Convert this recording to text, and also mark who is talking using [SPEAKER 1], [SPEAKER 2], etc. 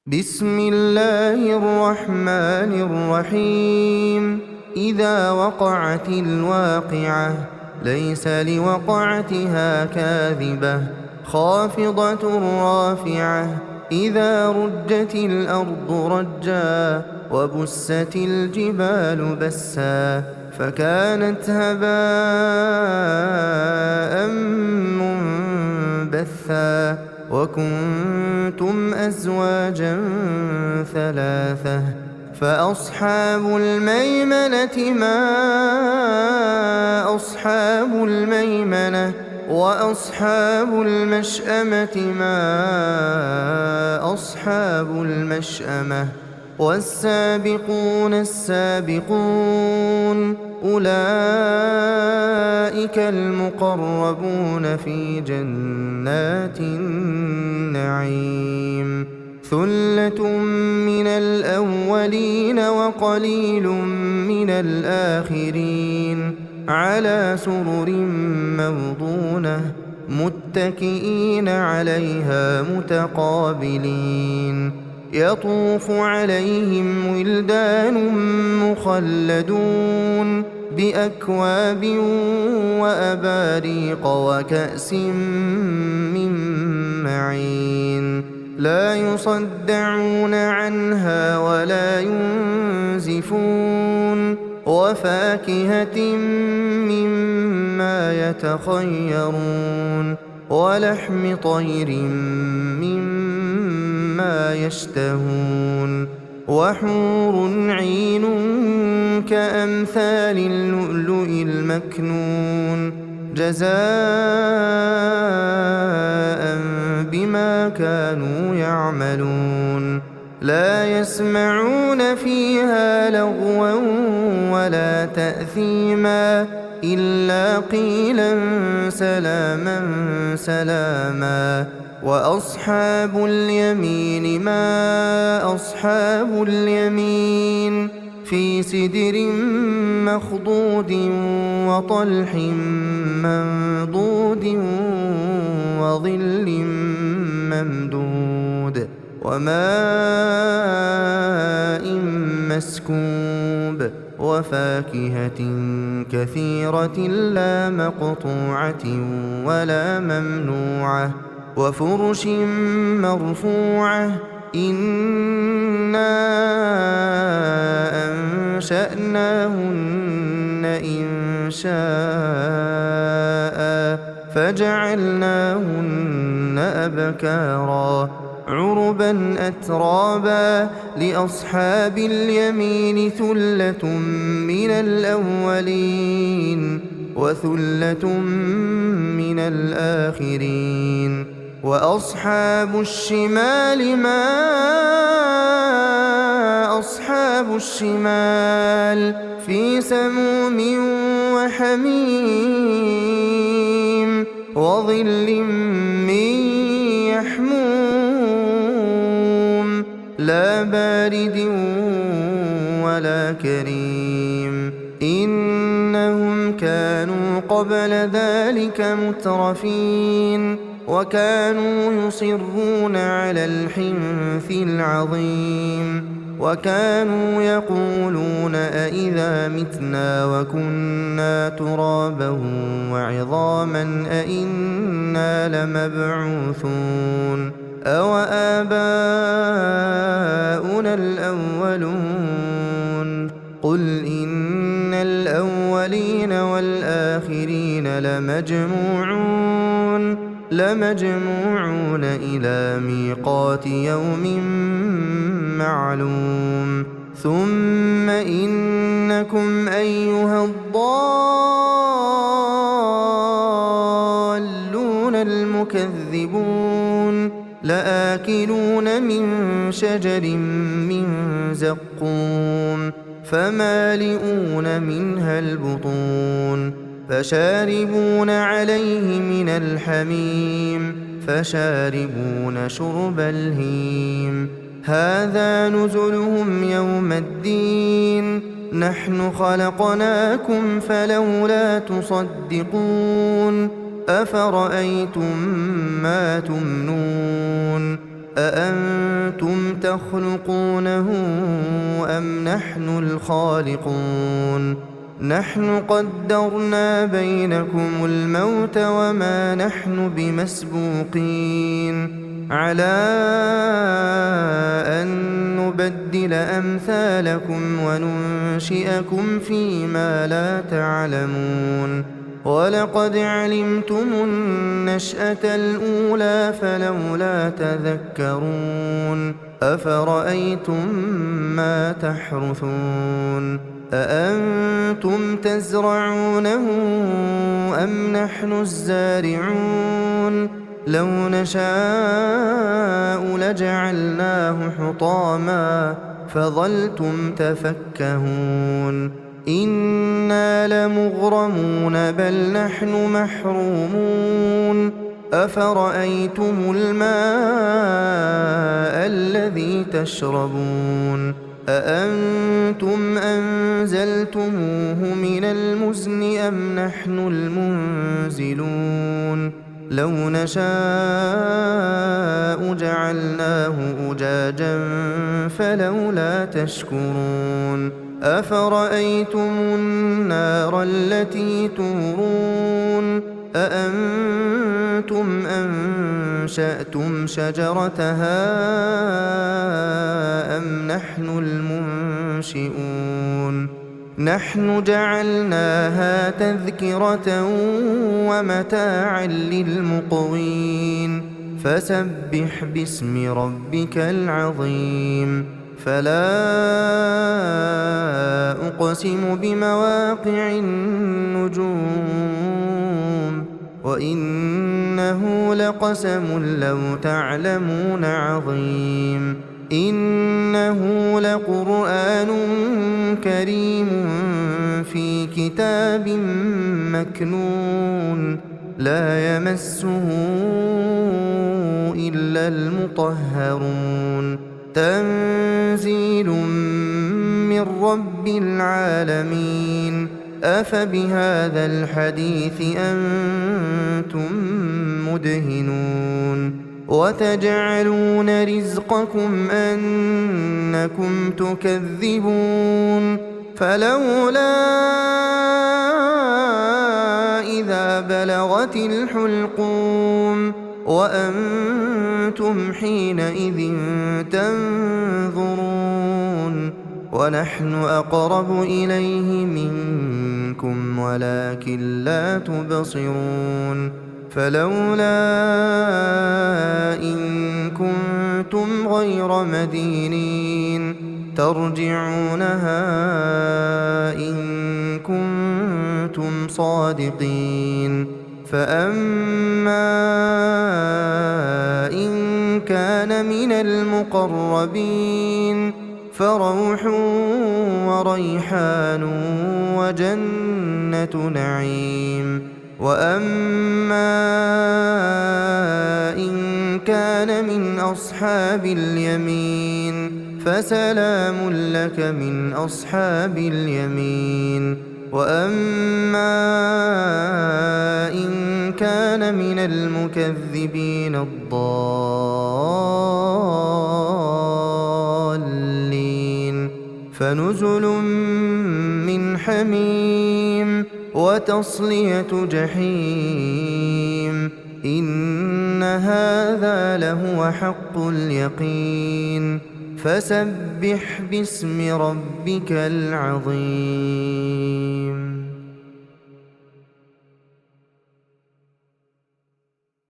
[SPEAKER 1] بسم الله الرحمن الرحيم. إذا وقعت الواقعة ليس لوقعتها كاذبة خافضة رافعة. إذا رجت الأرض رجا وبست الجبال بسا فكانت هباء منبثا وكنتم أزواجا ثلاثة فأصحاب الميمنة ما أصحاب الميمنة وأصحاب المشأمة ما أصحاب المشأمة والسابقون السابقون أولئك المقربون في جنات النعيم. ثلة من الأولين وقليل من الآخرين على سرر موضونة متكئين عليها متقابلين. يطوف عليهم ولدان مخلدون بأكواب وأباريق وكأس من معين لا يصدعون عنها ولا ينزفون وفاكهة مما يتخيرون ولحم طير مما يشتهون وحور عين كأمثال اللؤلؤ المكنون جزاء بما كانوا يعملون. لا يسمعون فيها لغوا ولا تأثيما إلا قيلا سلاما سلاما. وأصحاب اليمين ما أصحاب اليمين في سدر مخضود وطلح منضود وظل ممدود وماء مسكوب وفاكهة كثيرة لا مقطوعة ولا ممنوعة وفرش مرفوعة. إنا أنشأناهن إنشاء فجعلناهن أبكارا عربا أترابا. لأصحاب اليمين ثلة من الأولين وثلة من الآخرين. وأصحاب الشمال ما أصحاب الشمال في سموم وحميم وظل من يحموم لا بارد ولا كريم. إنهم كانوا قبل ذلك مترفين وكانوا يصرون على الحنث العظيم وكانوا يقولون أئذا متنا وكنا ترابا وعظاما أئنا لمبعوثون أو آباؤنا الأولون. قل إن الأولين والآخرين لمجموعون إلى ميقات يوم معلوم. ثم إنكم أيها الضالون المكذبون لآكلون من شجر من زقوم فمالئون منها البطون فشاربون عليه من الحميم فشاربون شرب الهيم. هذا نزلهم يوم الدين نحن خلقناكم فلولا تصدقون. أفرأيتم ما تمنون أأنتم تخلقونه أم نحن الخالقون نحن قدرنا بينكم الموت وما نحن بمسبوقين على أن نبدل أمثالكم وننشئكم فيما لا تعلمون ولقد علمتم النشأة الأولى فلولا تذكرون أفرأيتم ما تحرثون أأنتم تزرعونه أم نحن الزارعون لو نشاء لجعلناه حطاما فظلتم تفكهون إنا لمغرمون بل نحن محرومون أفرأيتم الماء الذي تشربون أأنتم أنزلتموه من المزن أم نحن المنزلون لو نشاء جعلناه أجاجا فلولا تشكرون أفرأيتم النار التي تورون أأنتم أنشأتم شجرتها أم نحن المنشئون نحن جعلناها تذكرة ومتاعا للمقوين فسبح باسم ربك العظيم فلا أقسم بمواقع النجوم وإنه لقسم لو تعلمون عظيم إنه لقرآن كريم في كتاب مكنون لا يمسه إلا المطهرون تنزيل من رب العالمين أفبهذا الحديث أنتم مدهنون وتجعلون رزقكم أنكم تكذبون فلولا إذا بلغت الحلقوم وأنتم حينئذ تنظرون ونحن أقرب إليه منكم ولكن لا تبصرون فلولا إن كنتم غير مدينين ترجعونها إن كنتم صادقين فأما إن كان من المقربين فروح وريحان وجنة نعيم وأما إن كان من أصحاب اليمين فسلام لك من أصحاب اليمين وأما إن كان من المكذبين الضالين فنزل من حميم وتصلية جحيم إن هذا لهو حق اليقين فسبح باسم ربك العظيم.